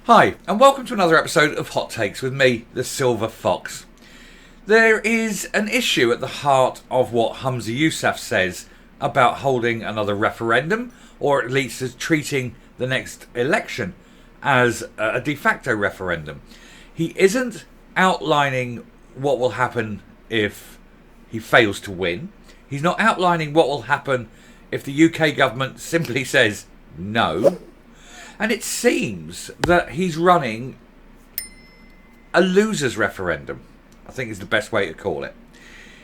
Hi, and welcome to another episode of Hot Takes with me, the Silver Fox. There is an issue at the heart of what Humza Yousaf says about holding another referendum, or at least as treating the next election as a de facto referendum. He isn't outlining what will happen if he fails to win. He's not outlining what will happen if the UK government simply says no. And it seems that he's running a loser's referendum, I think is the best way to call it.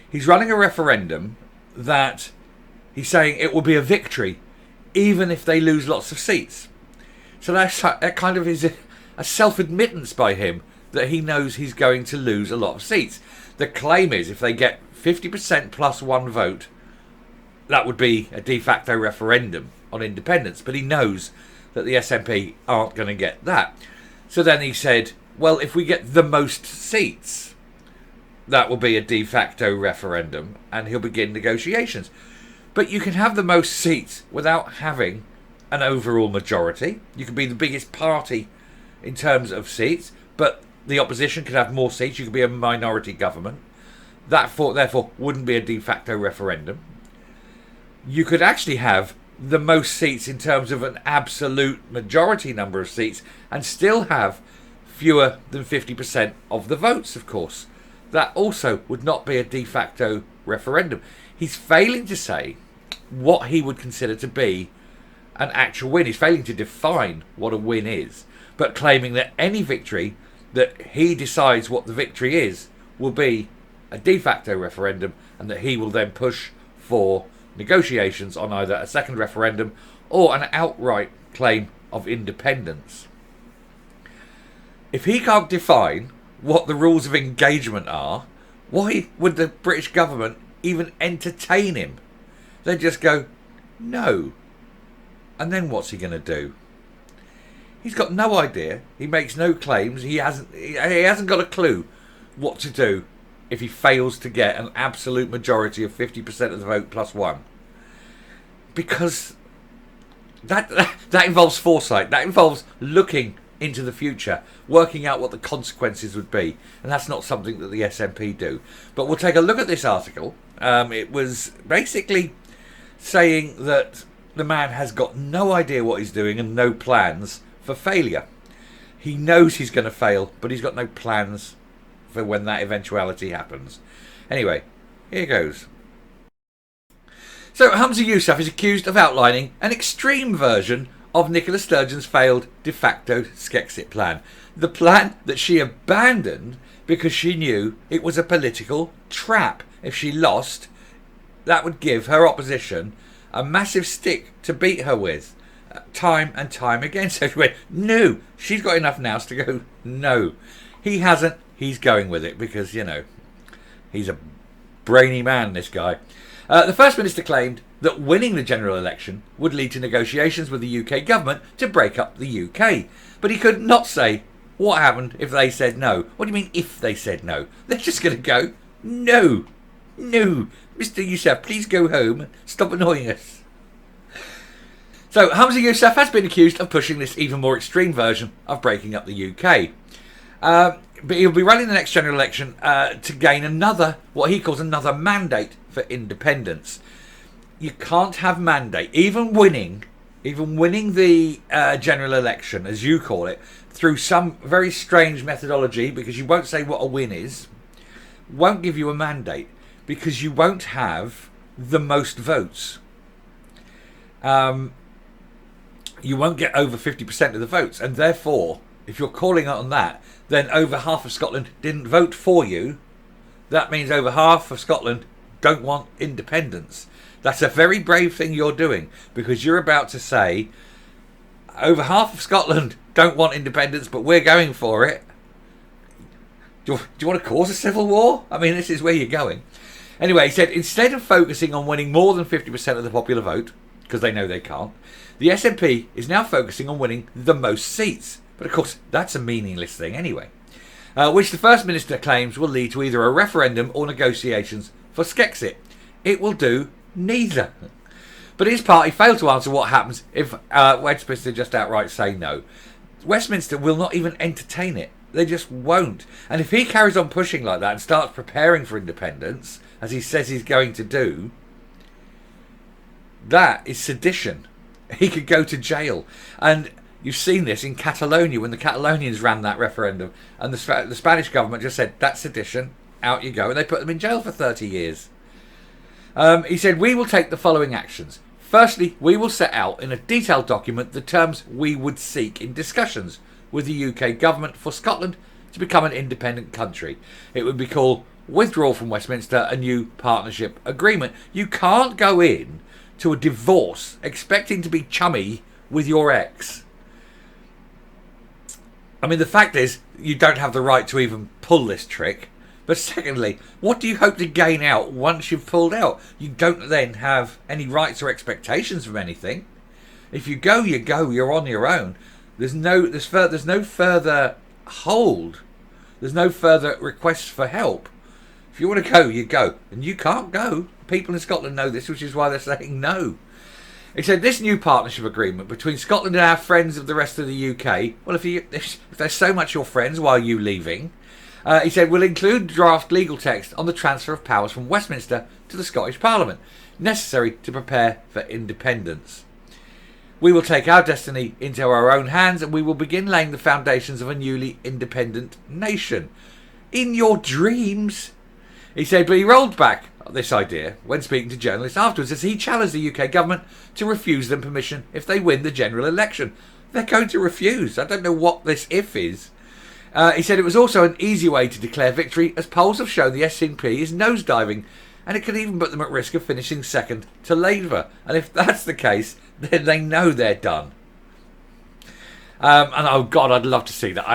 He's running a referendum that he's saying it will be a victory even if they lose lots of seats. So that kind of is a self-admittance by him that he knows he's going to lose a lot of seats. The claim is if they get 50% plus one vote, that would be a de facto referendum on independence. But he knows that the SNP aren't going to get that. So then he said, well, if we get the most seats, that will be a de facto referendum, and he'll begin negotiations. But you can have the most seats without having an overall majority. You can be the biggest party in terms of seats, but the opposition could have more seats. You could be a minority government. That therefore wouldn't be a de facto referendum. You could actually have the most seats in terms of an absolute majority number of seats and still have fewer than 50% of the votes, of course. That also would not be a de facto referendum. He's failing to say what he would consider to be an actual win. He's failing to define what a win is, but claiming that any victory that he decides what the victory is will be a de facto referendum, and that he will then push for negotiations on either a second referendum or an outright claim of independence. If he can't define what the rules of engagement are, why would the British government even entertain him? They just go, no. And then what's he going to do? He's got no idea. He makes no claims. He hasn't got a clue what to do if he fails to get an absolute majority of 50% of the vote plus one. Because that involves foresight. That involves looking into the future, working out what the consequences would be. And that's not something that the SNP do. But we'll take a look at this article. It was basically saying that the man has got no idea what he's doing and no plans for failure. He knows he's going to fail, but he's got no plans for when that eventuality happens. Anyway, here goes. So Humza Yousaf is accused of outlining an extreme version of Nicola Sturgeon's failed de facto Skexit plan. The plan that she abandoned because she knew it was a political trap. If she lost, that would give her opposition a massive stick to beat her with, time and time again. So she went, no, she's got enough nous to go, no. He hasn't. He's going with it because, you know, he's a brainy man, this guy. The First Minister claimed that winning the general election would lead to negotiations with the UK government to break up the UK. But he could not say what happened if they said no. What do you mean if they said no? They're just going to go, no, no. Mr. Yousaf, please go home. Stop annoying us. So Humza Yousaf has been accused of pushing this even more extreme version of breaking up the UK. But he'll be running the next general election to gain another, what he calls another mandate for independence. You can't have mandate, even winning the general election, as you call it, through some very strange methodology, because you won't say what a win is, won't give you a mandate, because you won't have the most votes. You won't get over 50% of the votes, and therefore, if you're calling on that, then over half of Scotland didn't vote for you. That means over half of Scotland don't want independence. That's a very brave thing you're doing, because you're about to say over half of Scotland don't want independence, but we're going for it. Do you want to cause a civil war? I mean, this is where you're going. Anyway, he said instead of focusing on winning more than 50% of the popular vote, because they know they can't, the SNP is now focusing on winning the most seats. But of course, that's a meaningless thing anyway. Which the First Minister claims will lead to either a referendum or negotiations for Skexit. It will do neither. But his party failed to answer what happens if Westminster just outright say no. Westminster will not even entertain it. They just won't. And if he carries on pushing like that and starts preparing for independence, as he says he's going to do, that is sedition. He could go to jail. And you've seen this in Catalonia when the Catalonians ran that referendum, and the Spanish government just said, that's sedition, out you go. And they put them in jail for 30 years. He said, we will take the following actions. Firstly, we will set out in a detailed document the terms we would seek in discussions with the UK government for Scotland to become an independent country. It would be called Withdrawal from Westminster, a New Partnership Agreement. You can't go in to a divorce expecting to be chummy with your ex. I mean, the fact is, you don't have the right to even pull this trick. But secondly, what do you hope to gain out once you've pulled out? You don't then have any rights or expectations from anything. If you go, you go. You're on your own. There's no further hold. There's no further requests for help. If you want to go, you go. And you can't go. People in Scotland know this, which is why they're saying no. He said this new partnership agreement between Scotland and our friends of the rest of the UK, well, if they're so much your friends, why are you leaving? He said will include draft legal text on the transfer of powers from Westminster to the Scottish Parliament, necessary to prepare for independence. We will take our destiny into our own hands and we will begin laying the foundations of a newly independent nation. In your dreams, he said, but he rolled back this idea when speaking to journalists afterwards as he challenged the UK government to refuse them permission if they win the general election. They're going to refuse. I don't know what this if is. He said it was also an easy way to declare victory as polls have shown the SNP is nosediving and it could even put them at risk of finishing second to Labour. And if that's the case, then they know they're done. And oh God, I'd love to see that.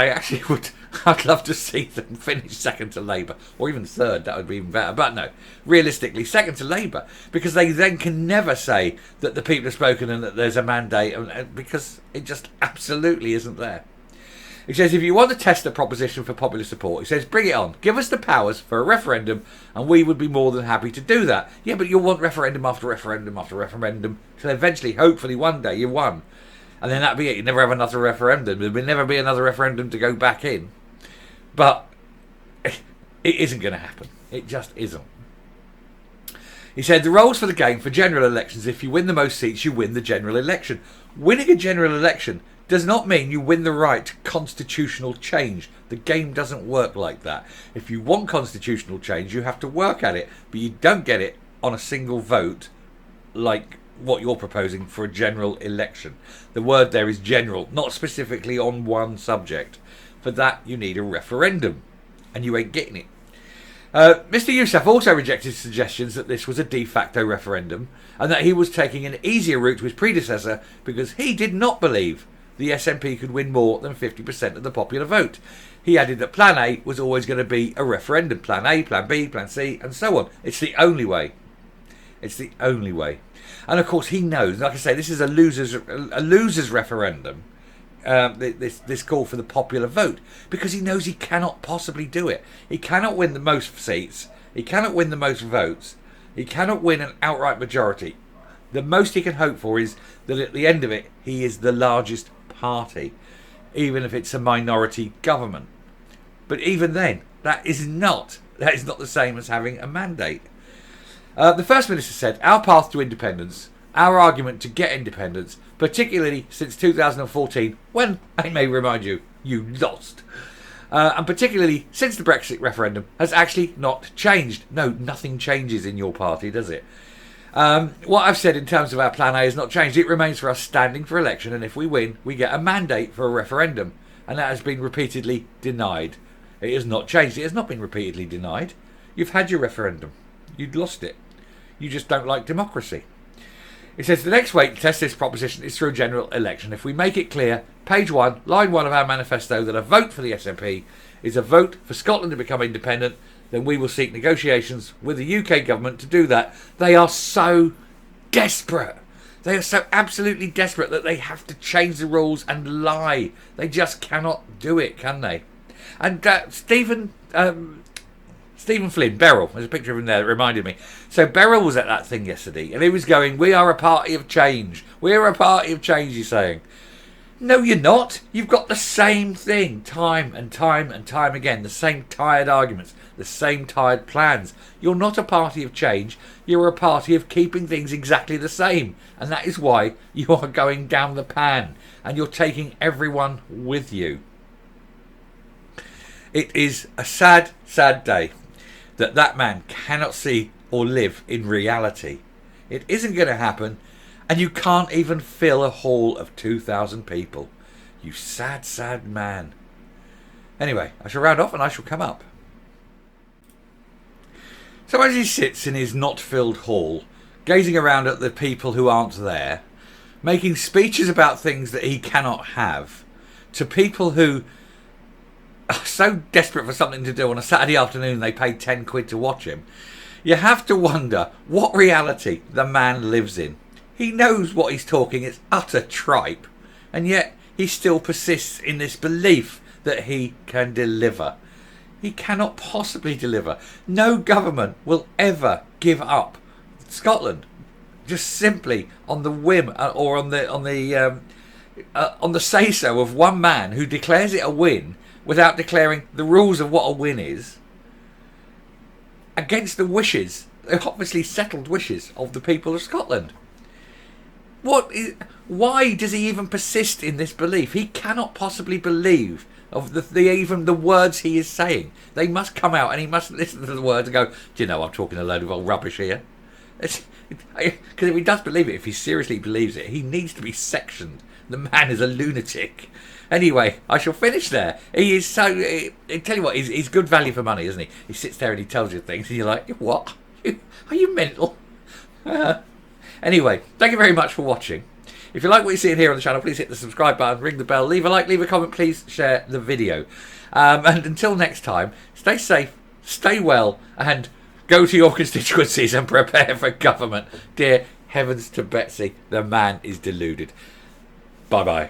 I'd love to see them finish second to Labour, or even third. That would be even better. But no, realistically, second to Labour, because they then can never say that the people have spoken and that there's a mandate, because it just absolutely isn't there. He says, if you want to test the proposition for popular support, he says, bring it on. Give us the powers for a referendum and we would be more than happy to do that. Yeah, but you'll want referendum after referendum after referendum till eventually, hopefully one day, you won. And then that'd be it. You'd never have another referendum. There would never be another referendum to go back in. But it isn't going to happen. It just isn't. He said, the rules for the game for general elections, if you win the most seats, you win the general election. Winning a general election does not mean you win the right to constitutional change. The game doesn't work like that. If you want constitutional change, you have to work at it, but you don't get it on a single vote like what you're proposing for a general election. The word there is general, not specifically on one subject. For that, you need a referendum, and you ain't getting it. Mr. Yousaf also rejected suggestions that this was a de facto referendum and that he was taking an easier route to his predecessor because he did not believe the SNP could win more than 50% of the popular vote. He added that Plan A was always going to be a referendum. Plan A, Plan B, Plan C, and so on. It's the only way. It's the only way. And of course he knows, like I say, this is a loser's referendum, this call for the popular vote, because he knows he cannot possibly do it. He cannot win the most seats. He cannot win the most votes. He cannot win an outright majority. The most he can hope for is that at the end of it, he is the largest party, even if it's a minority government. But even then, that is not the same as having a mandate. The First Minister said, our path to independence, our argument to get independence, particularly since 2014, when, I may remind you, you lost, and particularly since the Brexit referendum, has actually not changed. No, nothing changes in your party, does it? What I've said in terms of our Plan A has not changed. It remains for us standing for election, and if we win, we get a mandate for a referendum, and that has been repeatedly denied. It has not changed. It has not been repeatedly denied. You've had your referendum. You'd lost it. You just don't like democracy. It says the next way to test this proposition is through a general election. If we make it clear, page 1, line 1 of our manifesto, that a vote for the SNP is a vote for Scotland to become independent, then we will seek negotiations with the UK government to do that. They are so desperate. They are so absolutely desperate that they have to change the rules and lie. They just cannot do it, can they? And Stephen Flynn, Beryl, there's a picture of him there that reminded me. So Beryl was at that thing yesterday and he was going, we are a party of change. We are a party of change, he's saying. No, you're not. You've got the same thing time and time and time again. The same tired arguments, the same tired plans. You're not a party of change. You're a party of keeping things exactly the same. And that is why you are going down the pan. And you're taking everyone with you. It is a sad, sad day that man cannot see or live in reality. It isn't going to happen. And you can't even fill a hall of 2,000 people. You sad, sad man. Anyway, I shall round off and I shall come up. So as he sits in his not-filled hall, gazing around at the people who aren't there, making speeches about things that he cannot have, to people who are so desperate for something to do on a Saturday afternoon they pay 10 quid to watch him, you have to wonder what reality the man lives in. He knows what he's talking is utter tripe, and yet he still persists in this belief that he can deliver. He cannot possibly deliver. No government will ever give up Scotland just simply on the whim or on the say-so of one man who declares it a win without declaring the rules of what a win is, against the wishes, the obviously settled wishes of the people of Scotland. Why does he even persist in this belief? He cannot possibly believe of even the words he is saying. They must come out and he must listen to the words and go, do you know I'm talking a load of old rubbish here? Because if he does believe it, if he seriously believes it, he needs to be sectioned. The man is a lunatic. Anyway, I shall finish there. He is so... I tell you what, he's good value for money, isn't he? He sits there and he tells you things and you're like, what? Are you mental? Anyway, thank you very much for watching. If you like what you see here on the channel, please hit the subscribe button, ring the bell, leave a like, leave a comment, please share the video. And until next time, stay safe, stay well, and go to your constituencies and prepare for government. Dear heavens to Betsy, the man is deluded. Bye-bye.